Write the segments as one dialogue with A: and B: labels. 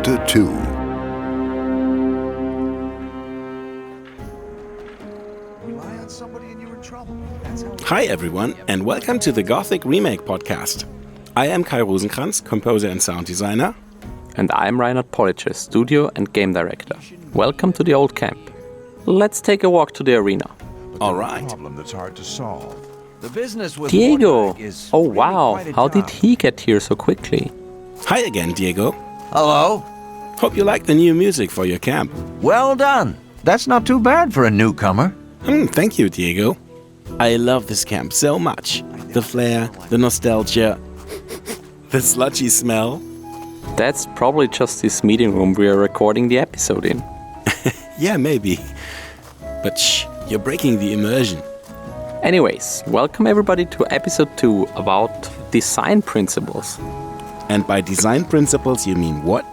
A: Chapter 2.
B: Hi everyone, and welcome to the Gothic Remake podcast. I am Kai Rosenkrantz, composer and sound designer.
C: And I'm Reinhard Pollice, studio and game director. Welcome to the old camp. Let's take a walk to the arena.
B: All right.
D: Problem that's hard to solve.
E: The business with
C: Diego!
E: Mordreich is
C: Oh
E: really
C: wow,
E: quite a
C: how did
E: job.
C: he get here so quickly?
B: Hi again, Diego.
E: Hello?
B: Hope you like the new music for your camp.
E: Well done. That's not too bad for a newcomer.
B: Thank you, Diego. I love this camp so much. The flair, the nostalgia, the sludgy smell.
C: That's probably just this meeting room we are recording the episode in.
B: Yeah, maybe. But shh, you're breaking the immersion.
C: Anyways, welcome everybody to episode 2 about design principles.
B: And by design principles, you mean what?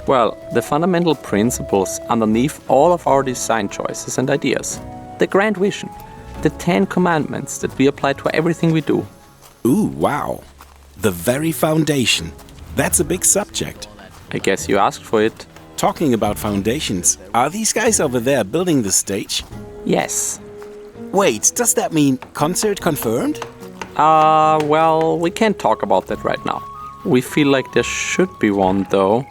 C: Well, the fundamental principles underneath all of our design choices and ideas. The grand vision. The 10 commandments that we apply to everything we do.
B: Ooh, wow. The very foundation. That's a big subject.
C: I guess you asked for it.
B: Talking about foundations, are these guys over there building the stage?
C: Yes.
B: Wait, does that mean concert confirmed?
C: Well, we can't talk about that right now. We feel like there should be one, though.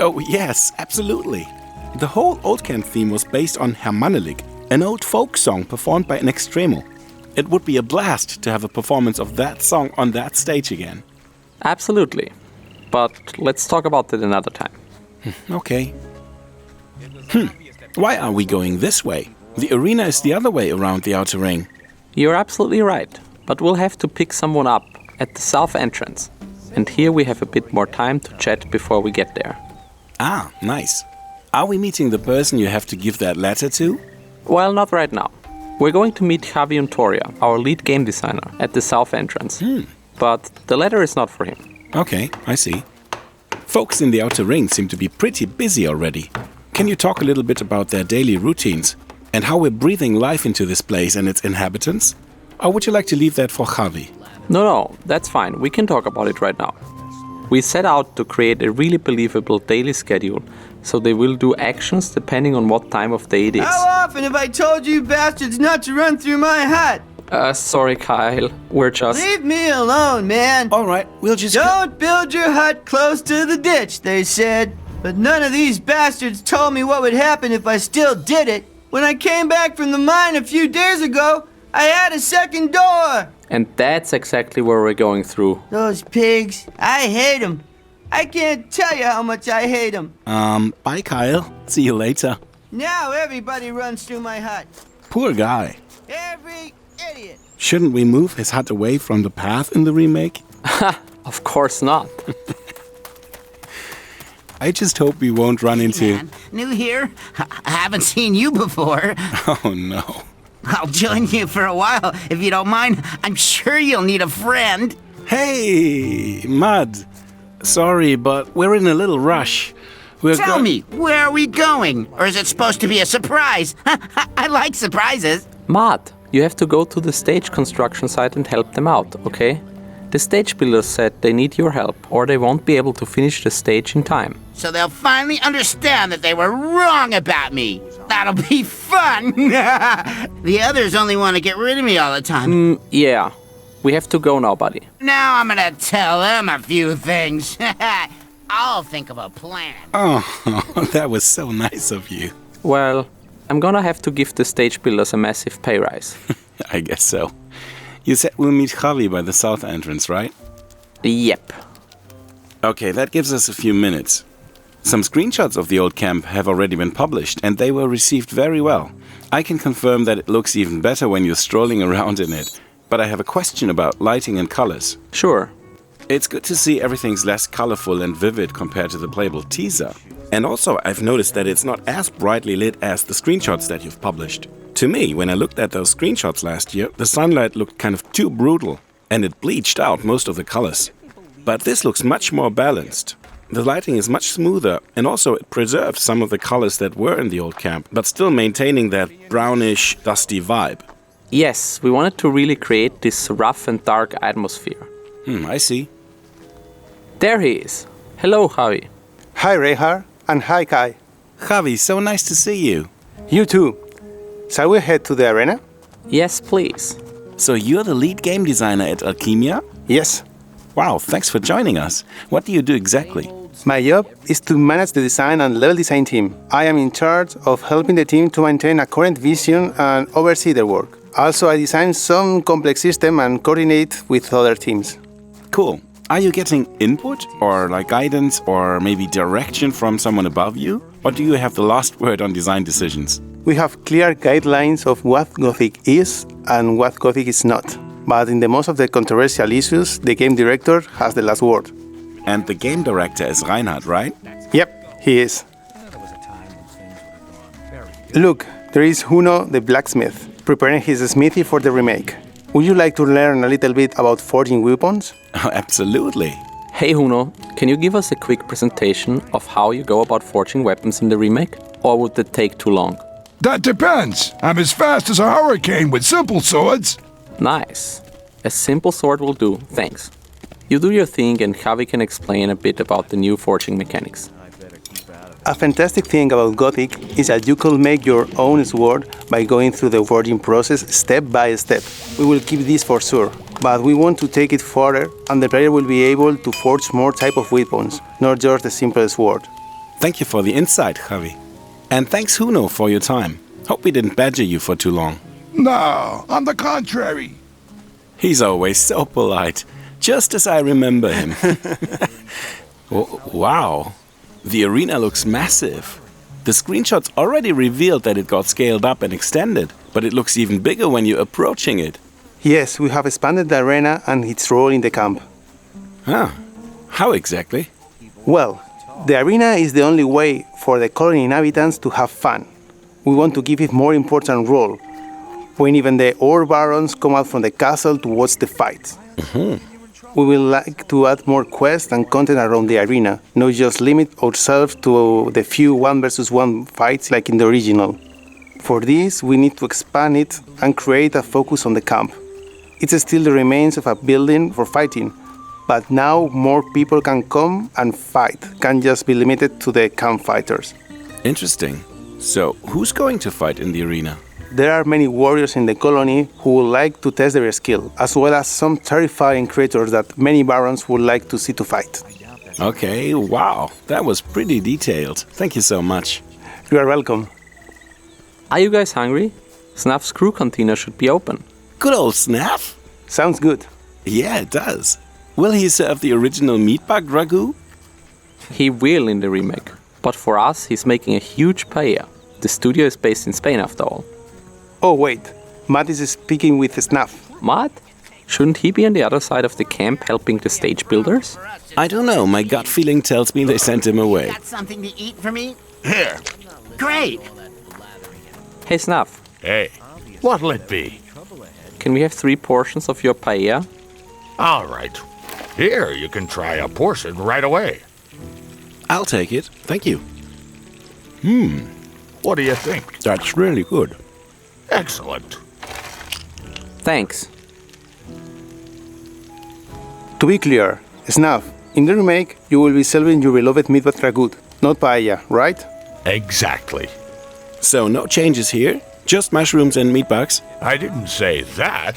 B: Oh, yes, absolutely. The whole Old Camp theme was based on Hermannelik, an old folk song performed by an Extremo. It would be a blast to have a performance of that song on that stage again.
C: Absolutely. But let's talk about that another time.
B: Okay. Why are we going this way? The arena is the other way around the outer ring.
C: You're absolutely right, but we'll have to pick someone up at the south entrance. And here we have a bit more time to chat before we get there.
B: Ah, nice. Are we meeting the person you have to give that letter to?
C: Well, not right now. We're going to meet Javi Untoria, our lead game designer, at the south entrance. But the letter is not for him.
B: Okay, I see. Folks in the outer ring seem to be pretty busy already. Can you talk a little bit about their daily routines and how we're breathing life into this place and its inhabitants? Or would you like to leave that for Javi?
C: No, that's fine. We can talk about it right now. We set out to create a really believable daily schedule, so they will do actions depending on what time of day it is.
F: How often have I told you bastards not to run through my hut?
C: Sorry, Kyle. We're just...
F: Leave me alone, man.
B: All right, we'll just...
F: Don't build your hut close to the ditch, they said. But none of these bastards told me what would happen if I still did it. When I came back from the mine a few days ago, I had a second door.
C: And that's exactly where we're going through.
F: Those pigs, I hate them. I can't tell you how much I hate them.
B: Bye, Kyle. See you later.
F: Now everybody runs through my hut.
B: Poor guy.
F: Every idiot.
B: Shouldn't we move his hut away from the path in the remake?
C: Of course not.
B: I just hope we won't run into...
G: Man, new here? I haven't seen you before.
B: Oh, no.
G: I'll join you for a while, if you don't mind. I'm sure you'll need a friend.
B: Hey, Mud. Sorry, but we're in a little rush.
G: Tell me, where are we going? Or is it supposed to be a surprise? I like surprises.
C: Matt, you have to go to the stage construction site and help them out, okay? The stage builders said they need your help, or they won't be able to finish the stage in time.
G: So they'll finally understand that they were wrong about me. That'll be fun. The others only want to get rid of me all the time.
C: Yeah. We have to go now, buddy.
G: Now I'm gonna tell them a few things. I'll think of a plan.
B: Oh, that was so nice of you.
C: Well, I'm gonna have to give the stage builders a massive pay rise.
B: I guess so. You said we'll meet Javi by the south entrance, right?
C: Yep.
B: Okay, that gives us a few minutes. Some screenshots of the old camp have already been published, and they were received very well. I can confirm that it looks even better when you're strolling around in it. But I have a question about lighting and colors.
C: Sure.
B: It's good to see everything's less colorful and vivid compared to the playable teaser. And also, I've noticed that it's not as brightly lit as the screenshots that you've published. To me, when I looked at those screenshots last year, the sunlight looked kind of too brutal, and it bleached out most of the colors. But this looks much more balanced. The lighting is much smoother, and also it preserves some of the colors that were in the old camp, but still maintaining that brownish, dusty vibe.
C: Yes, we wanted to really create this rough and dark atmosphere.
B: I see.
C: There he is. Hello, Javi.
A: Hi, Rehar, and hi, Kai.
B: Javi, so nice to see you.
A: You too. Shall we head to the arena?
C: Yes, please.
B: So you're the lead game designer at Alchemia?
A: Yes.
B: Wow, thanks for joining us. What do you do exactly?
A: My job is to manage the design and level design team. I am in charge of helping the team to maintain a current vision and oversee their work. Also, I design some complex system and coordinate with other teams.
B: Cool. Are you getting input or like guidance or maybe direction from someone above you? Or do you have the last word on design decisions?
A: We have clear guidelines of what Gothic is and what Gothic is not. But in the most of the controversial issues, the game director has the last word.
B: And the game director is Reinhard, right?
A: Yep, he is. Look, there is Huno the blacksmith, preparing his smithy for the remake. Would you like to learn a little bit about forging weapons?
B: Oh, absolutely.
C: Hey Huno, can you give us a quick presentation of how you go about forging weapons in the remake? Or would that take too long?
D: That depends. I'm as fast as a hurricane with simple swords.
C: Nice. A simple sword will do, thanks. You do your thing and Javi can explain a bit about the new forging mechanics.
A: A fantastic thing about Gothic is that you could make your own sword by going through the forging process step by step. We will keep this for sure, but we want to take it further and the player will be able to forge more type of weapons, not just the simple sword.
B: Thank you for the insight, Javi. And thanks, Huno, for your time. Hope we didn't badger you for too long.
D: No, on the contrary.
B: He's always so polite, just as I remember him. Wow, the arena looks massive. The screenshots already revealed that it got scaled up and extended, but it looks even bigger when you're approaching it.
A: Yes, we have expanded the arena and its role in the camp.
B: Huh. How exactly?
A: Well, the arena is the only way for the colony inhabitants to have fun. We want to give it more important role, when even the ore barons come out from the castle to watch the fights. We will like to add more quests and content around the arena, not just limit ourselves to the few 1 versus 1 fights like in the original. For this, we need to expand it and create a focus on the camp. It still the remains of a building for fighting, but now more people can come and fight, can't just be limited to the camp fighters.
B: Interesting. So, who's going to fight in the arena?
A: There are many warriors in the colony who would like to test their skill, as well as some terrifying creatures that many barons would like to see to fight.
B: Okay, wow, that was pretty detailed. Thank you so much.
A: You are welcome.
C: Are you guys hungry? Snuff's crew cantina should be open.
B: Good old Snaff?
A: Sounds good.
B: Yeah, it does. Will he serve the original meatbug ragu?
C: He will in the remake, but for us he's making a huge paella. The studio is based in Spain after all.
A: Oh wait, Matt is speaking with Snuff.
C: Matt? Shouldn't he be on the other side of the camp helping the stage builders?
B: I don't know, my gut feeling tells me they sent him away.
G: Got something to eat for me?
D: Here.
G: Great.
C: Hey Snuff,
H: Hey, what'll it be?
C: can we have 3 portions of your paella?
H: All right. Here, you can try a portion right away.
B: I'll take it, thank you.
H: What do you think?
B: That's really good.
H: Excellent.
C: Thanks.
A: To be clear, Snuff, in the remake, you will be serving your beloved meatbag ragout, not paella, right?
H: Exactly.
B: So, no changes here? Just mushrooms and meatbugs?
H: I didn't say that.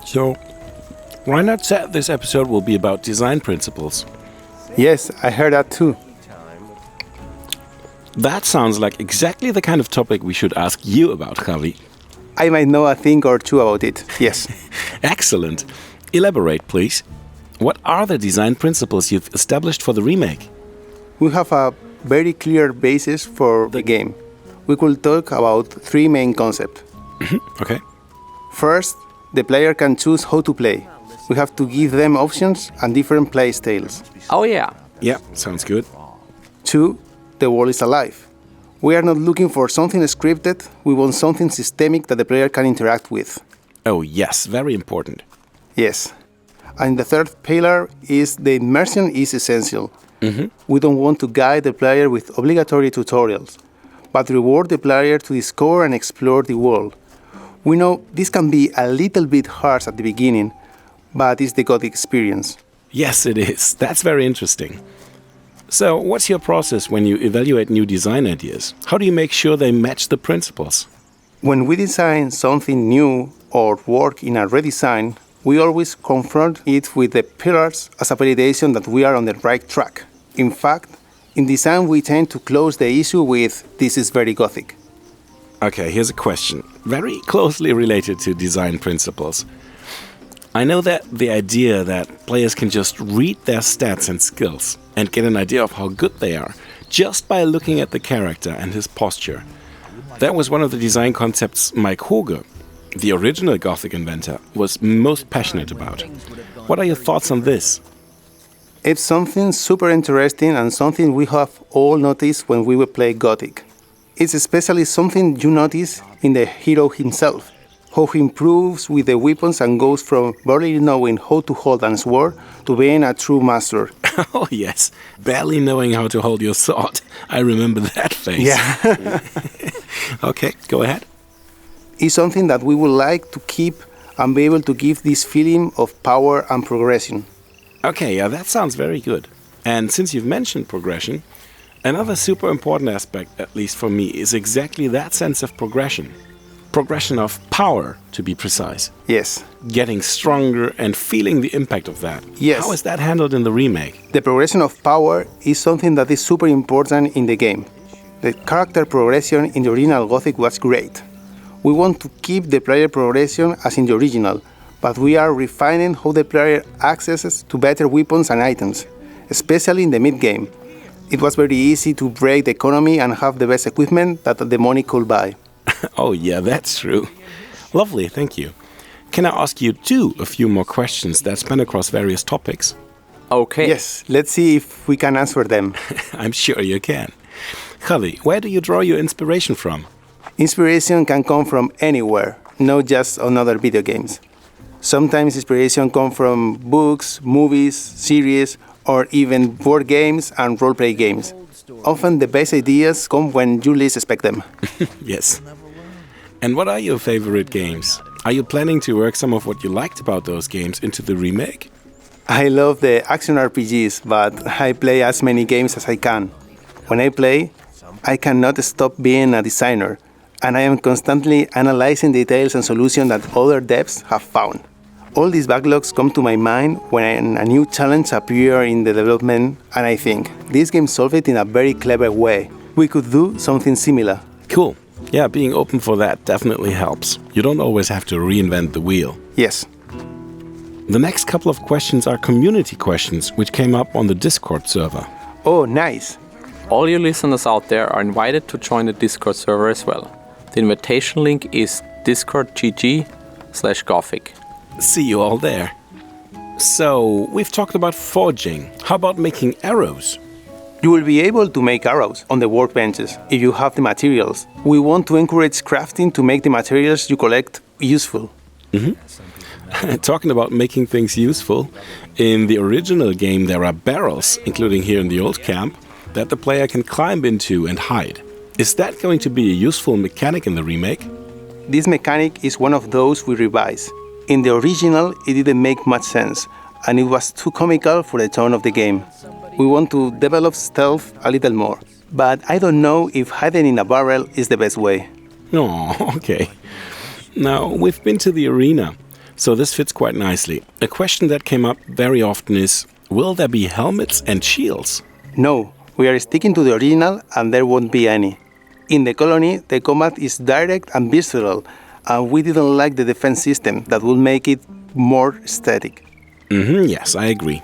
B: So, Reinhard said this episode will be about design principles.
A: Yes, I heard that too.
B: That sounds like exactly the kind of topic we should ask you about, Javi.
A: I might know a thing or two about it, yes.
B: Excellent. Elaborate, please. What are the design principles you've established for the remake?
A: We have a very clear basis for the game. We could talk about 3 main concepts.
B: Okay.
A: First, the player can choose how to play. We have to give them options and different play styles.
C: Oh yeah,
B: Yeah, sounds good.
A: 2, the world is alive. We are not looking for something scripted, we want something systemic that the player can interact with.
B: Oh, yes, very important.
A: Yes. And the third pillar is the immersion is essential. We don't want to guide the player with obligatory tutorials, but reward the player to discover and explore the world. We know this can be a little bit harsh at the beginning, but it's the Gothic experience.
B: Yes, it is. That's very interesting. So, what's your process when you evaluate new design ideas? How do you make sure they match the principles?
A: When we design something new or work in a redesign, we always confront it with the pillars as a validation that we are on the right track. In fact, in design we tend to close the issue with "this is very Gothic."
B: Okay, here's a question, very closely related to design principles. I know that the idea that players can just read their stats and skills and get an idea of how good they are just by looking at the character and his posture. That was one of the design concepts Mike Hoge, the original Gothic inventor, was most passionate about. What are your thoughts on this?
A: It's something super interesting and something we have all noticed when we will play Gothic. It's especially something you notice in the hero himself, how he improves with the weapons and goes from barely knowing how to hold a sword to being a true master.
B: Oh yes, barely knowing how to hold your sword. I remember that face.
A: Yeah.
B: Okay, go ahead.
A: It's something that we would like to keep and be able to give this feeling of power and progression.
B: Okay, yeah, that sounds very good. And since you've mentioned progression, another super important aspect, at least for me, is exactly that sense of progression. Progression of power, to be precise.
A: Yes.
B: Getting stronger and feeling the impact of that.
A: Yes.
B: How is that handled in the remake?
A: The progression of power is something that is super important in the game. The character progression in the original Gothic was great. We want to keep the player progression as in the original, but we are refining how the player accesses to better weapons and items, especially in the mid-game. It was very easy to break the economy and have the best equipment that the money could buy.
B: Oh yeah, that's true. Lovely, thank you. Can I ask you a few more questions that span across various topics?
C: Okay.
A: Yes, let's see if we can answer them.
B: I'm sure you can. Javi, where do you draw your inspiration from?
A: Inspiration can come from anywhere, not just on other video games. Sometimes inspiration comes from books, movies, series, or even board games and role-play games. Often the best ideas come when you least expect them.
B: Yes. And what are your favorite games? Are you planning to work some of what you liked about those games into the remake?
A: I love the action RPGs, but I play as many games as I can. When I play, I cannot stop being a designer, and I am constantly analyzing details and solutions that other devs have found. All these backlogs come to my mind when a new challenge appears in the development, and I think, this game solved it in a very clever way. We could do something similar.
B: Cool. Yeah, being open for that definitely helps. You don't always have to reinvent the wheel.
A: Yes.
B: The next couple of questions are community questions, which came up on the Discord server.
A: Oh, nice.
C: All you listeners out there are invited to join the Discord server as well. The invitation link is discord.gg/Gothic.
B: See you all there. So, we've talked about forging. How about making arrows?
A: You will be able to make arrows on the workbenches if you have the materials. We want to encourage crafting to make the materials you collect useful.
B: Talking about making things useful, in the original game there are barrels, including here in the old camp, that the player can climb into and hide. Is that going to be a useful mechanic in the remake?
A: This mechanic is one of those we revise. In the original, it didn't make much sense, and it was too comical for the tone of the game. We want to develop stealth a little more, but I don't know if hiding in a barrel is the best way.
B: Oh, okay. Now, we've been to the arena, so this fits quite nicely. A question that came up very often is, will there be helmets and shields?
A: No, we are sticking to the original and there won't be any. In the colony, the combat is direct and visceral, and we didn't like the defense system that would make it more static.
B: Yes, I agree.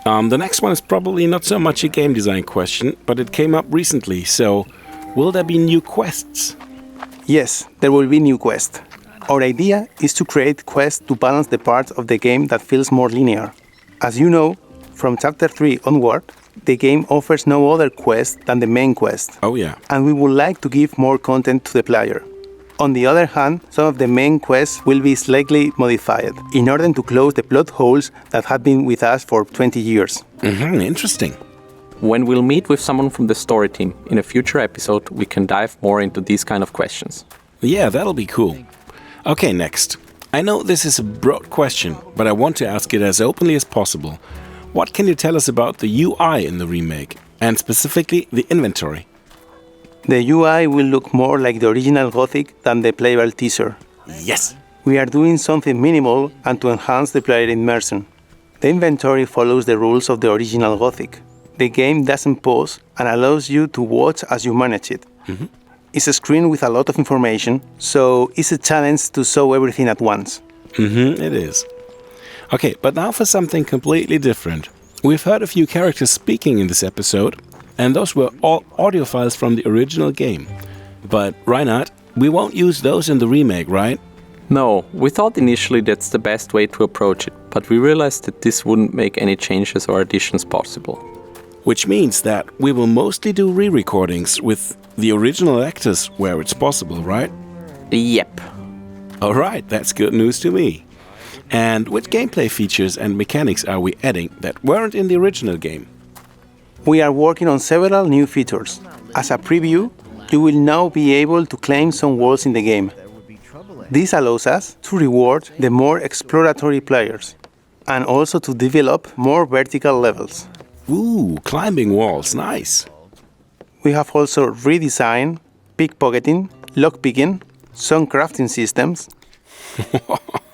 B: The next one is probably not so much a game design question, but it came up recently, so will there be new quests?
A: Yes, there will be new quests. Our idea is to create quests to balance the parts of the game that feels more linear. As you know, from Chapter 3 onward, the game offers no other quest than the main quest.
B: Oh yeah.
A: And we would like to give more content to the player. On the other hand, some of the main quests will be slightly modified in order to close the plot holes that have been with us for 20 years.
B: Interesting.
C: When we'll meet with someone from the story team in a future episode, we can dive more into these kind of questions.
B: Yeah, that'll be cool. Okay, next. I know this is a broad question, but I want to ask it as openly as possible. What can you tell us about the UI in the remake, and specifically the inventory?
A: The UI will look more like the original Gothic than the playable teaser.
B: Yes!
A: We are doing something minimal and to enhance the player immersion. The inventory follows the rules of the original Gothic. The game doesn't pause and allows you to watch as you manage it. It's a screen with a lot of information, so it's a challenge to show everything at once.
B: It is. Okay, but now for something completely different. We've heard a few characters speaking in this episode, and those were all audio files from the original game. But Reinhard, we won't use those in the remake, right?
C: No, we thought initially that's the best way to approach it, but we realized that this wouldn't make any changes or additions possible.
B: Which means that we will mostly do re-recordings with the original actors where it's possible, right?
C: Yep.
B: Alright, that's good news to me. And what gameplay features and mechanics are we adding that weren't in the original game?
A: We are working on several new features. As a preview, you will now be able to claim some worlds in the game. This allows us to reward the more exploratory players, and also to develop more vertical levels.
B: Ooh, climbing walls, nice.
A: We have also redesigned pickpocketing, lockpicking, some crafting systems.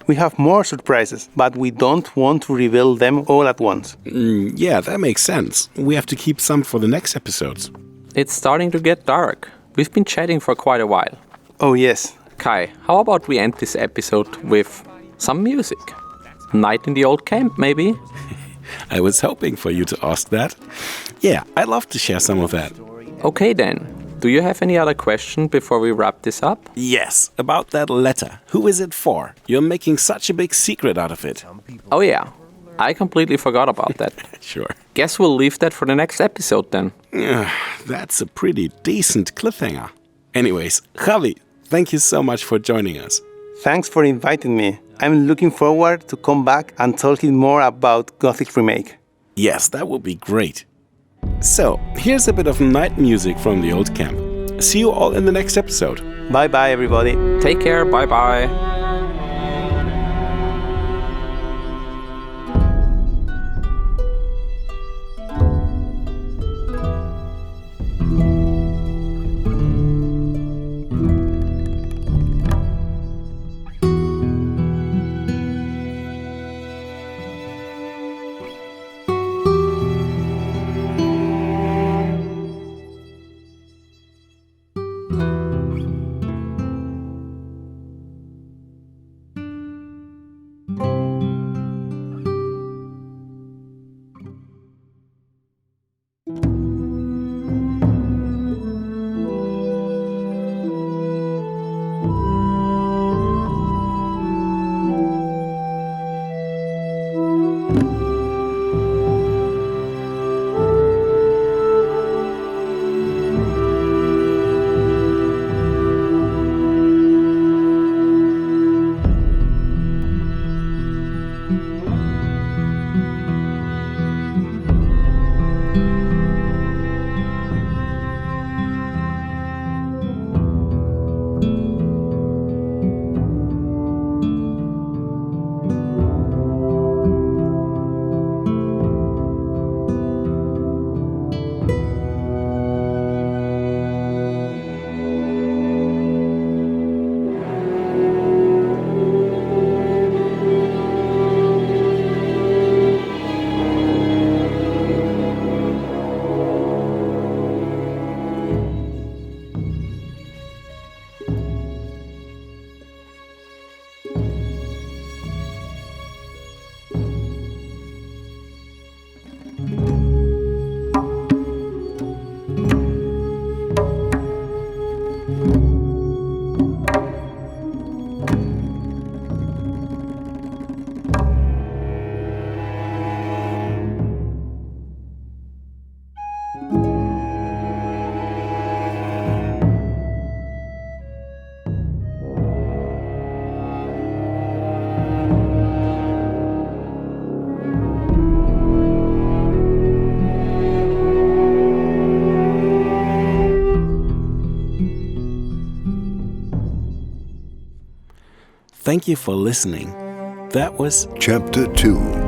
A: We have more surprises, but we don't want to reveal them all at once.
B: Yeah, that makes sense. We have to keep some for the next episodes.
C: It's starting to get dark. We've been chatting for quite a while.
A: Oh yes,
C: Kai, how about we end this episode with some music? Night in the Old Camp, maybe?
B: I was hoping for you to ask that. Yeah, I'd love to share some of that.
C: Okay then. Do you have any other question before we wrap this up?
B: Yes, about that letter. Who is it for? You're making such a big secret out of it.
C: Oh yeah, I completely forgot about that.
B: Sure.
C: Guess we'll leave that for the next episode then.
B: That's a pretty decent cliffhanger. Anyways, Javi, thank you so much for joining us.
A: thanks for inviting me. I'm looking forward to come back and talking more about Gothic Remake.
B: Yes, that would be great. So, here's a bit of night music from the old camp. See you all in the next episode.
A: Bye bye, everybody.
C: Take care, bye bye.
B: Thank you for listening. That was
I: Chapter 2.